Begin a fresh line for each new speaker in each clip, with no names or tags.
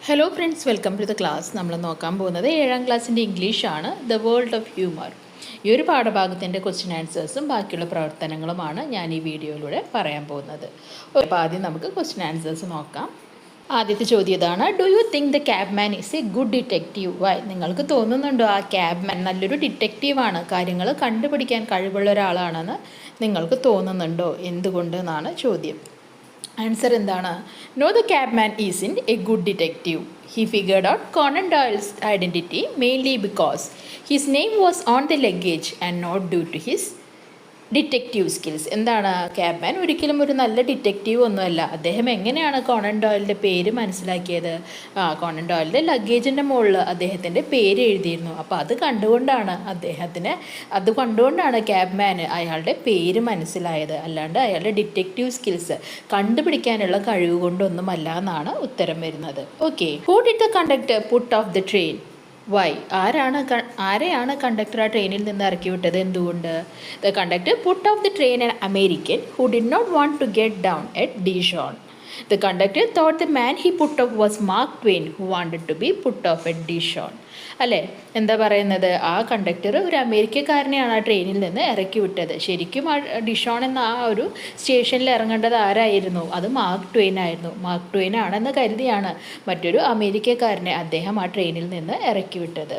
Hello friends, welcome to the class. നമ്മൾ നോക്കാൻ പോകുന്നത് 7ാം ക്ലാസ്സിൻ്റെ ഇംഗ്ലീഷാണ്, ദ വേൾഡ് ഓഫ് ഹ്യൂമർ. ഈ ഒരു പാഠഭാഗത്തിൻ്റെ ക്വസ്റ്റ്യൻ ആൻസേഴ്സും ബാക്കിയുള്ള പ്രവർത്തനങ്ങളുമാണ് ഞാൻ ഈ വീഡിയോയിലൂടെ പറയാൻ പോകുന്നത്. അപ്പോൾ ആദ്യം നമുക്ക് ക്വസ്റ്റ്യൻ ആൻസേഴ്സ് നോക്കാം. ആദ്യത്തെ ചോദ്യം ഇതാണ്: do you think the cabman is a good detective? Why? നിങ്ങൾക്ക് തോന്നുന്നുണ്ടോ ആ ക്യാബ്മാൻ നല്ലൊരു ഡിറ്റക്റ്റീവാണ്, കാര്യങ്ങൾ കണ്ടുപിടിക്കാൻ കഴിവുള്ള ഒരാളാണെന്ന് നിങ്ങൾക്ക് തോന്നുന്നുണ്ടോ? എന്തുകൊണ്ട് എന്നാണ് ചോദ്യം. ആൻസർ എന്താണ്? No, the cabman isn't a good detective. He figured out Conan Doyle's identity mainly because his name was on the luggage and not due to his detective skills. എന്താണ്? ക്യാബ്മാൻ ഒരിക്കലും ഒരു നല്ല ഡിറ്റക്റ്റീവ് ഒന്നുമല്ല. അദ്ദേഹം എങ്ങനെയാണ് കോണൻ ഡോയിലിൻ്റെ പേര് മനസ്സിലാക്കിയത്? കോണൻ ഡോയിലിൻ്റെ ലഗേജിൻ്റെ മുകളിൽ അദ്ദേഹത്തിൻ്റെ പേര് എഴുതിയിരുന്നു. അപ്പോൾ അത് കണ്ടുകൊണ്ടാണ് ക്യാബ്മാന് അയാളുടെ പേര് മനസ്സിലായത്, അല്ലാണ്ട് അയാളുടെ ഡിറ്റക്റ്റീവ് സ്കിൽസ് കണ്ടുപിടിക്കാനുള്ള കഴിവ് കൊണ്ടൊന്നുമല്ല എന്നാണ് ഉത്തരം വരുന്നത്. Okay. Who did the conductor put off the train? Why? ആരെയാണ് കണ്ടക്ടർ ആ ട്രെയിനിൽ നിന്ന് ഇറക്കി വിട്ടത്? എന്തുകൊണ്ട്? The conductor put off the train an American who did not want to get down at Dijon. The conductor thought the man he put off was Mark Twain who wanted to be put off at Dishon. അല്ലേ? എന്താ പറയുന്നത്? ആ conductor ഒരു അമേരിക്കക്കാരനെയാണ് ആ ട്രെയിനിൽ നിന്ന് ഇറക്കി വിട്ടത്. ശരിക്കും ആ ഡിഷോൺ എന്ന ആ ഒരു സ്റ്റേഷനിൽ ഇറങ്ങേണ്ടത് ആരായിരുന്നു? അത് മാർക്ക് ട്വെയിൻ ആയിരുന്നു. മാർക്ക് ട്വെയിൻ ആണെന്ന് കരുതിയാണ് മറ്റൊരു അമേരിക്കക്കാരനെ അദ്ദേഹം ആ ട്രെയിനിൽ നിന്ന് ഇറക്കി വിട്ടത്.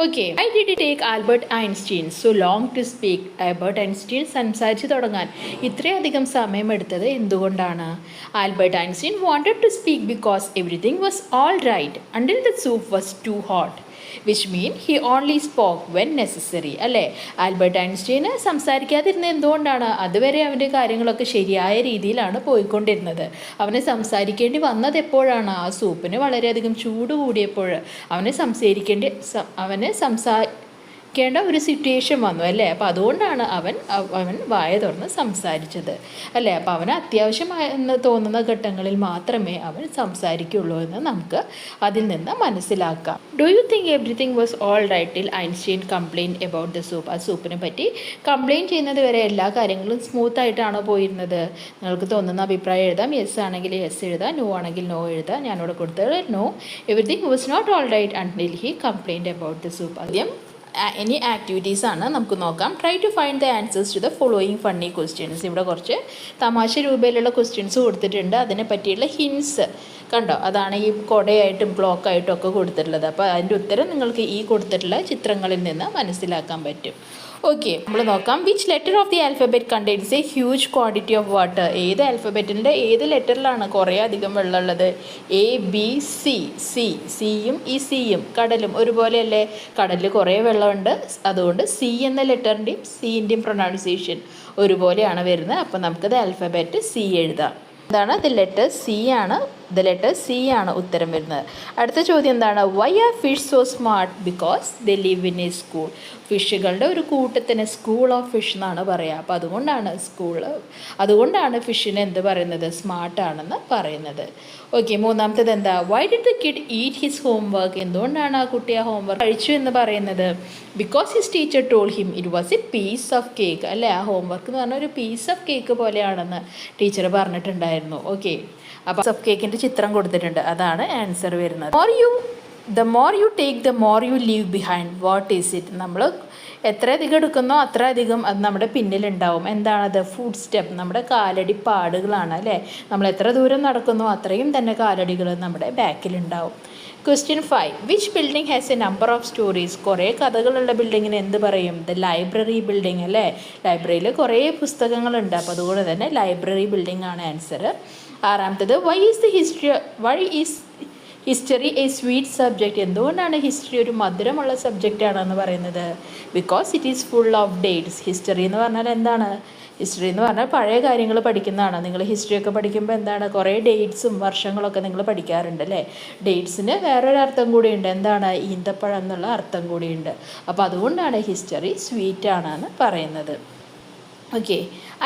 Okay. Why did it take Albert Einstein so long to speak? Albert Einstein സംസാരിച്ച് തുടങ്ങാൻ ഇത്രയധികം സമയമെടുത്തത് എന്തുകൊണ്ടാണ്? Albert Einstein wanted to speak because everything was all right until the soup was too hot, which mean he only spoke when necessary. അല്ലേ? Albert ഐൻസ്റ്റീന് സംസാരിക്കാതിരുന്നത് എന്തുകൊണ്ടാണ്? അതുവരെ അവൻ്റെ കാര്യങ്ങളൊക്കെ ശരിയായ രീതിയിലാണ് പോയിക്കൊണ്ടിരുന്നത്. അവന് സംസാരിക്കേണ്ടി വന്നത് എപ്പോഴാണ്? ആ സൂപ്പിന് വളരെയധികം ചൂട് കൂടിയപ്പോൾ അവന് സംസാരിക്കേണ്ട ഒരു സിറ്റുവേഷൻ വന്നു. അല്ലേ? അപ്പോൾ അതുകൊണ്ടാണ് അവൻ വായ തുറന്ന് സംസാരിച്ചത്. അല്ലേ? അപ്പോൾ അവന് അത്യാവശ്യമായെന്ന് തോന്നുന്ന ഘട്ടങ്ങളിൽ മാത്രമേ അവൻ സംസാരിക്കുള്ളൂ എന്ന് നമുക്ക് അതിൽ നിന്ന് മനസ്സിലാക്കാം. Do you think everything was all right till Einstein complain about the soup? ആ സൂപ്പിനെ പറ്റി കംപ്ലെയിൻ ചെയ്യുന്നത് വരെ എല്ലാ കാര്യങ്ങളും സ്മൂത്ത് ആയിട്ടാണോ പോയിരുന്നത്? നിങ്ങൾക്ക് തോന്നുന്ന അഭിപ്രായം എഴുതാം. യെസ് ആണെങ്കിൽ യെസ് എഴുതാം, നോ ആണെങ്കിൽ നോ എഴുതാം. ഞാനിവിടെ കൊടുത്തത് no, everything was not all right until he complained about the soup. ആദ്യം എനി ആക്ടിവിറ്റീസ് ആണ് നമുക്ക് നോക്കാം. Try to find the answers to the following funny questions. ഇവിടെ കുറച്ച് തമാശ രൂപയിലുള്ള ക്വസ്റ്റ്യൻസ് കൊടുത്തിട്ടുണ്ട്. അതിനെ പറ്റിയുള്ള ഹിൻസ് കണ്ടോ? അതാണ് ഈ കൊടയായിട്ടും ബ്ലോക്കായിട്ടും ഒക്കെ കൊടുത്തിട്ടുള്ളത്. അപ്പോൾ അതിൻ്റെ ഉത്തരം നിങ്ങൾക്ക് ഈ കൊടുത്തിട്ടുള്ള ചിത്രങ്ങളിൽ നിന്ന് മനസ്സിലാക്കാൻ പറ്റും. ഓക്കെ, നമ്മൾ നോക്കാം. Which letter of the alphabet contains A huge quantity of water? ഏത് ആൽഫബറ്റിൻ്റെ ഏത് ലെറ്ററിലാണ് കുറേ അധികം വെള്ളമുള്ളത്? A, B, C. സിയും ഈ സിയും കടലും ഒരുപോലെയല്ലേ? കടലിൽ കുറേ വെള്ളമുണ്ട്, അതുകൊണ്ട് സി എന്ന ലെറ്ററിൻ്റെയും സിൻ്റെയും പ്രൊനൗൺസിയേഷൻ ഒരുപോലെയാണ് വരുന്നത്. അപ്പോൾ നമുക്കത് ആൽഫബറ്റ് സി എഴുതാം. എന്താണ്? ദ ലെറ്റർ സി ആണ് ഉത്തരം വരുന്നത്. അടുത്ത ചോദ്യം എന്താണ്? Why are fish so smart? Because the live in a school. ഫിഷുകളുടെ ഒരു കൂട്ടത്തിന് സ്കൂൾ ഓഫ് ഫിഷ് എന്നാണ് പറയുക. അപ്പോൾ അതുകൊണ്ടാണ് ഫിഷിനെ എന്ത് പറയുന്നത്? സ്മാർട്ടാണെന്ന് പറയുന്നത്. ഓക്കെ, മൂന്നാമത്തേത് എന്താ? Why did the kid eat his homework? എന്തുകൊണ്ടാണ് ആ കുട്ടി ആ ഹോംവർക്ക് കഴിച്ചു എന്ന് പറയുന്നത്? Because his teacher told him it was a piece of cake. അല്ലേ? ആ ഹോംവർക്ക് എന്ന് പറഞ്ഞാൽ ഒരു പീസ് ഓഫ് കേക്ക് പോലെയാണെന്ന് ടീച്ചർ പറഞ്ഞിട്ടുണ്ടായിരുന്നു. ഓക്കെ, അപ്പോൾ ഓഫ് കേക്കിൻ്റെ ചിത്രം കൊടുത്തിട്ടുണ്ട്. അതാണ് ആൻസർ വരുന്നത്. The more you take the more you leave behind. What is it? നമ്മൾ എത്ര അധികം എടുക്കുന്നോ അത്ര അധികം അത് നമ്മുടെ പിന്നിലുണ്ടാവും. എന്താണത്? ഫുഡ് സ്റ്റെപ്പ്, നമ്മുടെ കാലടി പാടുകളാണ്. അല്ലേ? നമ്മൾ എത്ര ദൂരം നടക്കുന്നോ അത്രയും തന്നെ കാലടികൾ നമ്മുടെ ബാക്കിലുണ്ടാവും. Question 5. Which building has a number of stories? കുറേ കഥകളുള്ള ബിൽഡിങ്ങിന് എന്ത് പറയും? The library building. അല്ലേ? ലൈബ്രറിയിൽ കുറേ പുസ്തകങ്ങളുണ്ട്, അപ്പോൾ അതുകൊണ്ട് തന്നെ ലൈബ്രറി ബിൽഡിംഗ് ആണ് ആൻസർ. ആറാമത്തേത് why is history a sweet subject? എന്തുകൊണ്ടാണ് ഹിസ്റ്ററി ഒരു മധുരമുള്ള സബ്ജക്റ്റ് ആണെന്ന് പറയുന്നത്? Because it is full of dates. History എന്ന് പറഞ്ഞാൽ എന്താണ്? ഹിസ്റ്ററി എന്ന് പറഞ്ഞാൽ പഴയ കാര്യങ്ങൾ പഠിക്കുന്നതാണ്. നിങ്ങൾ ഹിസ്റ്ററിയൊക്കെ പഠിക്കുമ്പോൾ എന്താണ്? കുറേ ഡേറ്റ്സും വർഷങ്ങളൊക്കെ നിങ്ങൾ പഠിക്കാറുണ്ട് അല്ലേ? ഡേറ്റ്സിന് വേറൊരു അർത്ഥം കൂടിയുണ്ട്. എന്താണ്? ഈന്തപ്പഴം എന്നുള്ള അർത്ഥം കൂടിയുണ്ട്. അപ്പോൾ അതുകൊണ്ടാണ് ഹിസ്റ്ററി സ്വീറ്റ് ആണെന്ന് പറയുന്നത്. Okay,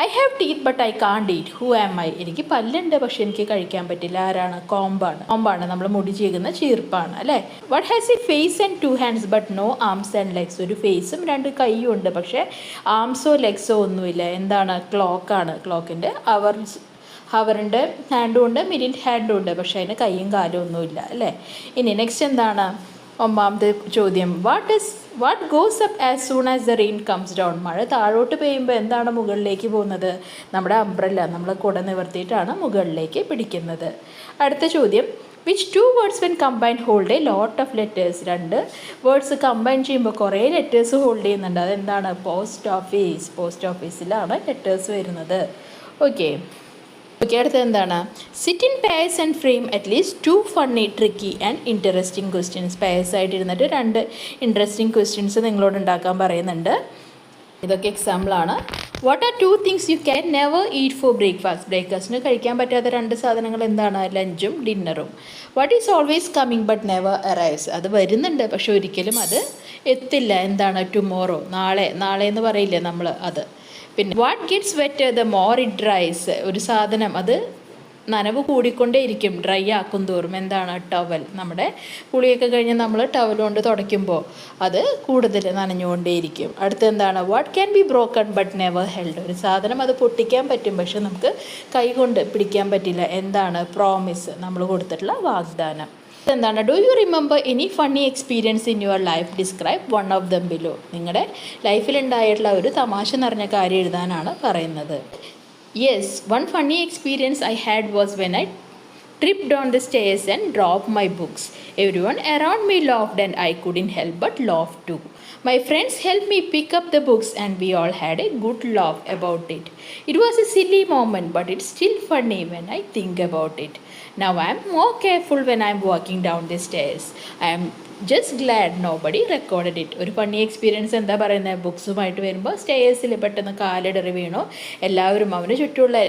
I have teeth but I can't eat. Who am I? എനിക്ക് പല്ലുണ്ട് പക്ഷെ എനിക്ക് കഴിക്കാൻ പറ്റില്ല. ആരാണ്? കോമ്പാണ്. നമ്മൾ മുടി ചെയ്യുന്ന ചീർപ്പാണ്. അല്ലേ? What has a face and 2 hands but no arms and legs? ഒരു ഫേസും 2 കൈയും ഉണ്ട്, പക്ഷേ ആംസോ ലെഗ്സോ ഒന്നുമില്ല. എന്താണ്? ക്ലോക്കാണ്. ക്ലോക്കിൻ്റെ ഹവറിൻ്റെ ഹാൻഡും ഉണ്ട്, മിനിറ്റ് ഹാൻഡും ഉണ്ട്, പക്ഷേ അതിന് കൈയും കാലും ഒന്നുമില്ല അല്ലേ. ഇനി നെക്സ്റ്റ് എന്താണ്? ഒമ്പതാമത്തെ ചോദ്യം, what goes up as soon as the rain comes down. മഴ താഴോട്ട് പെയ്യുമ്പോൾ എന്താണ് മുകളിലേക്ക് പോകുന്നത്? നമ്മുടെ അംബ്രല്ല, നമ്മൾ കുട നിവർത്തിയിട്ടാണ് മുകളിലേക്ക് പിടിക്കുന്നത്. അടുത്ത ചോദ്യം, which two words when combine hold a lot of letters. രണ്ട് വേർഡ്സ് കമ്പൈൻ ചെയ്യുമ്പോൾ കുറേ ലെറ്റേഴ്സ് ഹോൾഡ് ചെയ്യുന്നുണ്ട്. അതെന്താണ്? Post office. പോസ്റ്റ് ഓഫീസിലാണ് ലെറ്റേഴ്സ് വരുന്നത്. ഓക്കെ, അടുത്തത് എന്താണ്? Sit in pairs and frame at least 2 funny, tricky and interesting questions. Pairs ആയിട്ടിരുന്നിട്ട് 2 ഇൻട്രസ്റ്റിംഗ് ക്വസ്റ്റ്യൻസ് നിങ്ങളോട് ഉണ്ടാക്കാൻ പറയുന്നുണ്ട്. ഇതൊക്കെ എക്സാമ്പിളാണ്. What are 2 things you can never eat for breakfast. ബ്രേക്ക്ഫാസ്റ്റിന് കഴിക്കാൻ പറ്റാത്ത 2 സാധനങ്ങൾ എന്താണ്? ലഞ്ചും ഡിന്നറും. What is always coming but never arrives. അത് വരുന്നുണ്ട് പക്ഷെ ഒരിക്കലും അത് എത്തില്ല. എന്താണ്? ടുമോറോ, നാളെ എന്ന് പറയില്ലേ നമ്മൾ, അത്. പിന്നെ what gets wet the more it dries. ഒരു സാധനം അത് നനവ് കൂടിക്കൊണ്ടേയിരിക്കും ഡ്രൈ ആക്കും തോറും. എന്താണ്? ടവൽ. നമ്മുടെ കുളിയൊക്കെ കഴിഞ്ഞ് നമ്മൾ ടവൽ കൊണ്ട് തുടയ്ക്കുമ്പോൾ അത് കൂടുതൽ നനഞ്ഞുകൊണ്ടേയിരിക്കും. അടുത്തെന്താണ്? What can be broken but never held. ഒരു സാധനം അത് പൊട്ടിക്കാൻ പറ്റും പക്ഷെ നമുക്ക് കൈ കൊണ്ട് പിടിക്കാൻ പറ്റില്ല. എന്താണ്? പ്രോമിസ്, നമ്മൾ കൊടുത്തിട്ടുള്ള വാഗ്ദാനം. എന്താണ്? Do you remember any funny experience in your life? Describe one of them below. നിങ്ങളുടെ ലൈഫിലുണ്ടായിട്ടുള്ള ഒരു തമാശ നിറഞ്ഞ കാര്യം എഴുതാനാണ് പറയുന്നത്. Yes, one funny experience I had was when I tripped on the stairs and dropped my books. Everyone around me laughed and I couldn't help but laugh too. My friends helped me pick up the books and we all had a good laugh about it. It was a silly moment but it's still funny when I think about it. Now I am more careful when I am walking down the stairs. I am just GLAAD nobody recorded it. ഒരു funny experience എന്താ പറയുന്നത്? ബുക്സുമായിട്ട് വരുമ്പോൾ സ്റ്റേഴ്സിൽ പെട്ടെന്ന് കാലിടറി വീണു. എല്ലാവരും,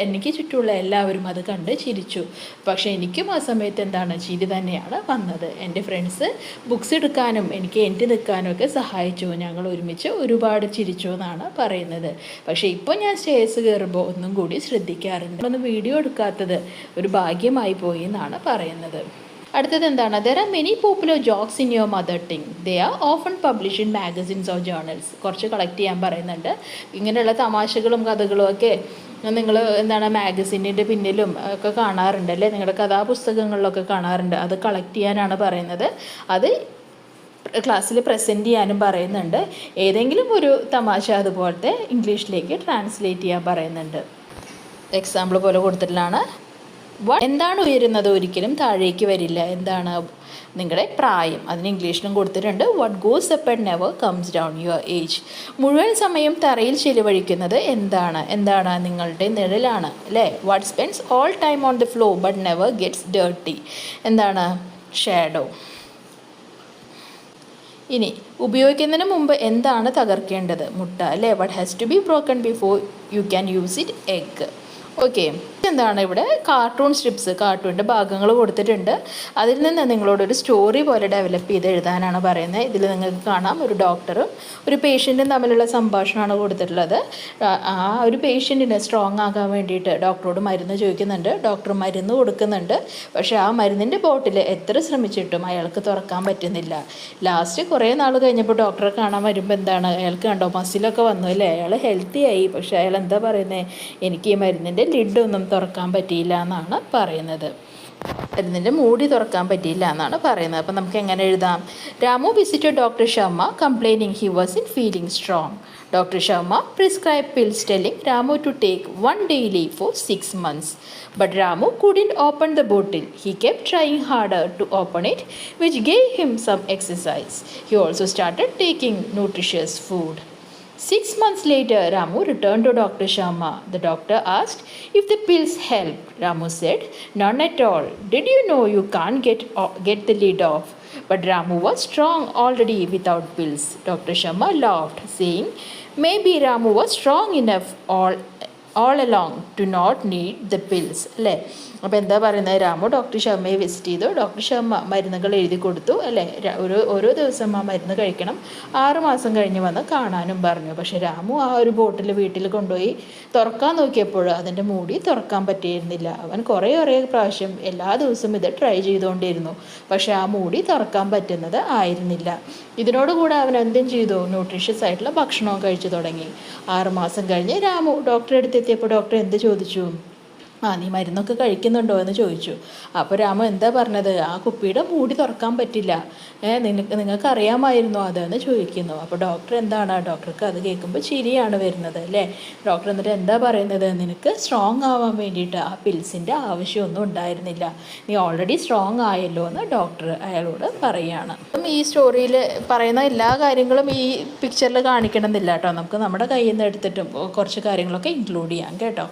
എനിക്ക് ചുറ്റുമുള്ള എല്ലാവരും അത് കണ്ട് ചിരിച്ചു. പക്ഷേ എനിക്കും ആ സമയത്ത് എന്താണ്? ചിരി തന്നെയാണ് വന്നത്. എൻ്റെ ഫ്രണ്ട്സ് ബുക്സ് എടുക്കാനും എനിക്ക് എൻറ്റി നിൽക്കാനും ഒക്കെ സഹായിച്ചു. ഞങ്ങൾ ഒരുമിച്ച് ഒരുപാട് ചിരിച്ചു എന്നാണ് പറയുന്നത്. പക്ഷേ ഇപ്പോൾ ഞാൻ സ്റ്റേഴ്സ് കയറുമ്പോൾ ഒന്നും കൂടി ശ്രദ്ധിക്കാറുണ്ട്. ഒന്നും വീഡിയോ എടുക്കാത്തത് ഒരു ഭാഗ്യമായി പോയി എന്നാണ് പറയുന്നത്. അടുത്തത് എന്താണ്? There are many popular jokes in your mother tongue. They are often publish in magazines or journals. കുറച്ച് കളക്ട് ചെയ്യാൻ പറയുന്നുണ്ട്. ഇങ്ങനെയുള്ള തമാശകളും കഥകളും ഒക്കെ നിങ്ങൾ എന്താണ് മാഗസിനിൻ്റെ പിന്നിലും ഒക്കെ കാണാറുണ്ടല്ലേ, നിങ്ങളുടെ കഥാപുസ്തകങ്ങളിലൊക്കെ കാണാറുണ്ട്. അത് കളക്ട് ചെയ്യാനാണ് പറയുന്നത്. അത് ക്ലാസ്സിൽ പ്രസൻറ്റ് ചെയ്യാനും പറയുന്നുണ്ട്. ഏതെങ്കിലും ഒരു തമാശ അതുപോലത്തെ ഇംഗ്ലീഷിലേക്ക് ട്രാൻസ്ലേറ്റ് ചെയ്യാൻ പറയുന്നുണ്ട്. എക്സാമ്പിൾ പോലെ കൊടുത്തിട്ടുള്ളതാണ്. എന്താണ് ഉയരുന്നത്? ഒരിക്കലും താഴേക്ക് വരില്ല. എന്താണ്? നിങ്ങളുടെ പ്രായം. അതിന് ഇംഗ്ലീഷിലും കൊടുത്തിട്ടുണ്ട്. What goes up and never comes down, your age. മുഴുവൻ സമയം തറയിൽ ചിലവഴിക്കുന്നത് എന്താണ്? നിങ്ങളുടെ നിഴലാണ് അല്ലേ. What spends all time on the floor but never gets dirty. Shadow. ഇനി ഉപയോഗിക്കുന്നതിന് മുമ്പ് എന്താണ് തകർക്കേണ്ടത്? മുട്ട അല്ലേ. What has to be broken before you can use it? Egg. Okay, എന്താണ്? ഇവിടെ കാർട്ടൂൺ സ്ട്രിപ്സ്, കാർട്ടൂണിൻ്റെ ഭാഗങ്ങൾ കൊടുത്തിട്ടുണ്ട്. അതിൽ നിന്ന് നിങ്ങളോടൊരു സ്റ്റോറി പോലെ ഡെവലപ്പ് ചെയ്ത് എഴുതാനാണ് പറയുന്നത്. ഇതിൽ നിങ്ങൾക്ക് കാണാം ഒരു ഡോക്ടറും ഒരു പേഷ്യൻറ്റും തമ്മിലുള്ള സംഭാഷണമാണ് കൊടുത്തിട്ടുള്ളത്. ആ ഒരു പേഷ്യൻറ്റിന് സ്ട്രോങ് ആകാൻ വേണ്ടിയിട്ട് ഡോക്ടറോട് മരുന്ന് ചോദിക്കുന്നുണ്ട്. ഡോക്ടർ മരുന്ന് കൊടുക്കുന്നുണ്ട്. പക്ഷേ ആ മരുന്നിൻ്റെ ബോട്ടിൽ എത്ര ശ്രമിച്ചിട്ടും അയാൾക്ക് തുറക്കാൻ പറ്റുന്നില്ല. ലാസ്റ്റ് കുറേ നാൾ കഴിഞ്ഞപ്പോൾ ഡോക്ടറെ കാണാൻ വരുമ്പോൾ എന്താണ്? അയാൾക്ക് കണ്ടോ മസിലൊക്കെ വന്നു അല്ലേ. അയാൾ ഹെൽത്തി ആയി. പക്ഷേ അയാൾ എന്താ പറയുന്നത്? എനിക്ക് ഈ മരുന്നിൻ്റെ ലിഡൊന്നും തുറക്കാൻ പറ്റിയില്ല എന്നാണ് പറയുന്നത്. മരുന്നിൻ്റെ മൂടി തുറക്കാൻ പറ്റിയില്ല എന്നാണ് പറയുന്നത്. അപ്പം നമുക്ക് എങ്ങനെ എഴുതാം? Ramu visited doctor Sharma complaining he was in feeling strong. Dr. Sharma prescribed pills telling Ramu to take one daily for 6 months. But Ramu couldn't open the bottle. He kept trying harder to open it, which gave him some exercise. He also started taking nutritious food. 6 months later, Ramu returned to Dr. Sharma. The doctor asked if the pills helped. Ramu said, "None at all. Did you know you can't get the lid off?" But Ramu was strong already without pills. Dr. Sharma laughed, saying, "Maybe Ramu was strong enough all along to not need the pills." അല്ലേ. അപ്പോൾ എന്താ പറയുന്നത്? Ramu doctor ശർമ്മയെ visit ചെയ്തു. Doctor Sharma മരുന്നുകൾ എഴുതി കൊടുത്തു അല്ലേ. ഓരോ ദിവസം ആ മരുന്ന് കഴിക്കണം. 6 മാസം കഴിഞ്ഞ് വന്ന് കാണാനും പറഞ്ഞു. പക്ഷേ രാമു ആ ഒരു ബോട്ടിൽ വീട്ടിൽ കൊണ്ടുപോയി തുറക്കാൻ നോക്കിയപ്പോൾ അതിൻ്റെ മൂടി തുറക്കാൻ പറ്റിയിരുന്നില്ല. അവൻ കുറേ പ്രാവശ്യം എല്ലാ ദിവസവും ഇത് ട്രൈ ചെയ്തുകൊണ്ടിരുന്നു. പക്ഷേ ആ മൂടി തുറക്കാൻ പറ്റുന്നത് ആയിരുന്നില്ല. ഇതിനോടുകൂടെ അവൻ എന്തും ചെയ്തു? ന്യൂട്രീഷ്യസ് ആയിട്ടുള്ള ഭക്ഷണവും കഴിച്ചു തുടങ്ങി. 6 മാസം കഴിഞ്ഞ് രാമു ഡോക്ടറെ അടുത്തെത്തിയപ്പോൾ ഡോക്ടർ എന്ത് ചോദിച്ചു? നീ മരുന്നൊക്കെ കഴിക്കുന്നുണ്ടോ എന്ന് ചോദിച്ചു. അപ്പോൾ രാമു എന്താ പറഞ്ഞത്, ആ കുപ്പിയുടെ മൂടി തുറക്കാൻ പറ്റില്ല, നിങ്ങൾക്ക് അറിയാമായിരുന്നോ അതെന്ന് ചോദിക്കുന്നു. അപ്പോൾ ഡോക്ടർക്ക് അത് കേൾക്കുമ്പോൾ ചിരിയാണ് വരുന്നത് അല്ലേ. ഡോക്ടർ എന്നിട്ട് എന്താ പറയുന്നത്, നിനക്ക് സ്ട്രോങ് ആവാൻ വേണ്ടിയിട്ട് ആ പിൽസിൻ്റെ ആവശ്യമൊന്നും ഉണ്ടായിരുന്നില്ല, നീ ഓൾറെഡി സ്ട്രോങ് ആയല്ലോ എന്ന് ഡോക്ടർ അയാളോട് പറയുകയാണ്. ഈ സ്റ്റോറിയിൽ പറയുന്ന എല്ലാ കാര്യങ്ങളും ഈ പിക്ചറിൽ കാണിക്കണമെന്നില്ല കേട്ടോ, നമുക്ക് നമ്മുടെ കയ്യിൽ നിന്ന് എടുത്തിട്ടും കുറച്ച് കാര്യങ്ങളൊക്കെ ഇൻക്ലൂഡ് ചെയ്യാം കേട്ടോ.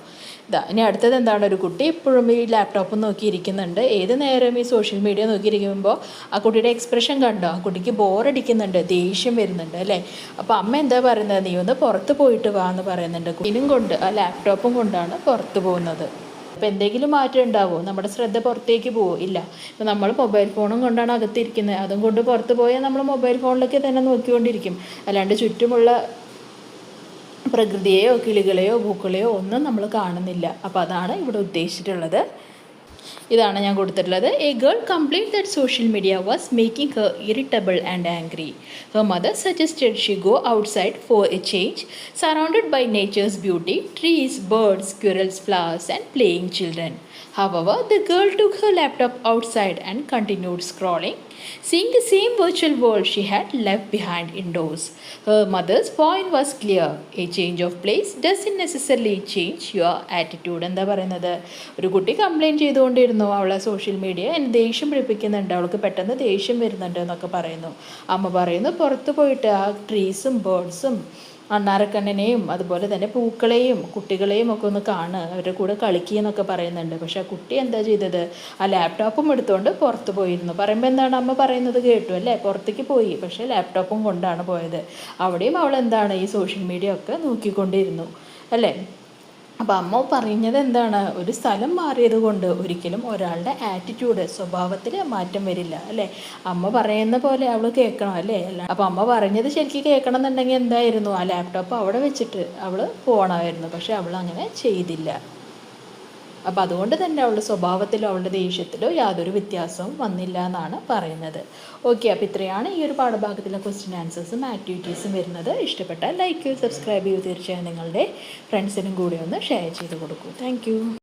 ഇനി അടുത്തത് എന്താണ്, ഒരു കുട്ടി എപ്പോഴും ഈ ലാപ്ടോപ്പ് നോക്കിയിരിക്കുന്നുണ്ട്, ഏത് നേരം ഈ സോഷ്യൽ മീഡിയ നോക്കിയിരിക്കുമ്പോൾ ആ കുട്ടിയുടെ എക്സ്പ്രഷൻ കണ്ടോ, ആ കുട്ടിക്ക് ബോറടിക്കുന്നുണ്ട്, ദേഷ്യം വരുന്നുണ്ട് അല്ലേ. അപ്പോൾ അമ്മ എന്താ പറയുന്നത്, നീ ഒന്ന് പുറത്ത് പോയിട്ട് വാ എന്ന് പറയുന്നുണ്ട്. കുഞ്ഞിനും കൊണ്ട് ആ ലാപ്ടോപ്പും കൊണ്ടാണ് പുറത്ത് പോകുന്നത്. അപ്പോൾ എന്തെങ്കിലും മാറ്റം ഉണ്ടാവുമോ, നമ്മുടെ ശ്രദ്ധ പുറത്തേക്ക് പോകുമോ, ഇല്ല. ഇപ്പോൾ നമ്മൾ മൊബൈൽ ഫോണും കൊണ്ടാണ് അകത്തിരിക്കുന്നത്, അതും കൊണ്ട് പുറത്ത് പോയാൽ നമ്മൾ മൊബൈൽ ഫോണിലേക്ക് തന്നെ നോക്കിക്കൊണ്ടിരിക്കും, അല്ലാണ്ട് ചുറ്റുമുള്ള പ്രകൃതിയെയോ കിളികളെയോ പൂക്കളെയോ ഒന്നും നമ്മൾ കാണുന്നില്ല. അപ്പോൾ അതാണ് ഇവിടെ ഉദ്ദേശിച്ചിട്ടുള്ളത്. ഇതാണ് ഞാൻ കൊടുത്തിട്ടുള്ളത്. A girl complained that social media was making her irritable and angry. Her mother suggested she go outside for a change, surrounded by nature's beauty, trees, birds, squirrels, flowers and playing children. However, the girl took her laptop outside and continued scrolling, seeing the same virtual world she had left behind indoors. Her mother's point was clear. A change of place doesn't necessarily change your attitude. എന്താ പറയുന്നത്, ഒരു കുട്ടി complaint ചെയ്തുകൊണ്ടിരുന്നു, അവളെ social media എന്നെ ദേഷ്യം പിടിപ്പിക്കുന്നുണ്ട്, അവൾക്ക് പെട്ടെന്ന് ദേഷ്യം വരുന്നുണ്ട് എന്നൊക്കെ പറയുന്നു. അമ്മ പറയുന്നു, പുറത്ത് പോയിട്ട് ആ ട്രീസും ബേർഡ്സും അണ്ണാറക്കണ്ണനെയും അതുപോലെ തന്നെ പൂക്കളെയും കുട്ടികളെയും ഒക്കെ ഒന്ന് കാണുക, അവരുടെ കൂടെ കളിക്കുക എന്നൊക്കെ പറയുന്നുണ്ട്. പക്ഷെ ആ കുട്ടി എന്താ ചെയ്തത്, ആ ലാപ്ടോപ്പും എടുത്തുകൊണ്ട് പുറത്ത് പോയിരുന്നു. പറയുമ്പോൾ എന്താണ്, അമ്മ പറയുന്നത് കേട്ടു അല്ലേ, പുറത്തേക്ക് പോയി, പക്ഷേ ലാപ്ടോപ്പും കൊണ്ടാണ് പോയത്. അവിടെയും അവൾ എന്താണ്, ഈ സോഷ്യൽ മീഡിയ ഒക്കെ നോക്കിക്കൊണ്ടിരുന്നു അല്ലേ. അപ്പോൾ അമ്മ പറഞ്ഞത് എന്താണ്, ഒരു സ്ഥലം മാറിയത് കൊണ്ട് ഒരിക്കലും ഒരാളുടെ ആറ്റിറ്റ്യൂഡ്, സ്വഭാവത്തിൽ മാറ്റം വരില്ല അല്ലേ. അമ്മ പറയുന്ന പോലെ അവൾ കേൾക്കണം അല്ലേ. അപ്പോൾ അമ്മ പറഞ്ഞത് ശരിക്കും കേൾക്കണം എന്നുണ്ടെങ്കിൽ എന്തായിരുന്നു, ആ ലാപ്ടോപ്പ് അവിടെ വെച്ചിട്ട് അവൾ പോകണമായിരുന്നു. പക്ഷെ അവൾ അങ്ങനെ ചെയ്തില്ല. അപ്പോൾ അതുകൊണ്ട് തന്നെ അവളുടെ സ്വഭാവത്തിലോ അവളുടെ ദേഷ്യത്തിലോ യാതൊരു വ്യത്യാസവും വന്നില്ല എന്നാണ് പറയുന്നത്. ഓക്കെ, അപ്പോൾ ഇത്രയാണ് ഈ ഒരു പാഠഭാഗത്തിലെ ക്വസ്റ്റ്യൻ ആൻസേഴ്സും ആക്ടിവിറ്റീസും വരുന്നത്. ഇഷ്ടപ്പെട്ടാൽ ലൈക്ക് ചെയ്യൂ, സബ്സ്ക്രൈബ് ചെയ്യൂ, തീർച്ചയായും നിങ്ങളുടെ ഫ്രണ്ട്സിനും കൂടി ഒന്ന് ഷെയർ ചെയ്ത് കൊടുക്കൂ. താങ്ക്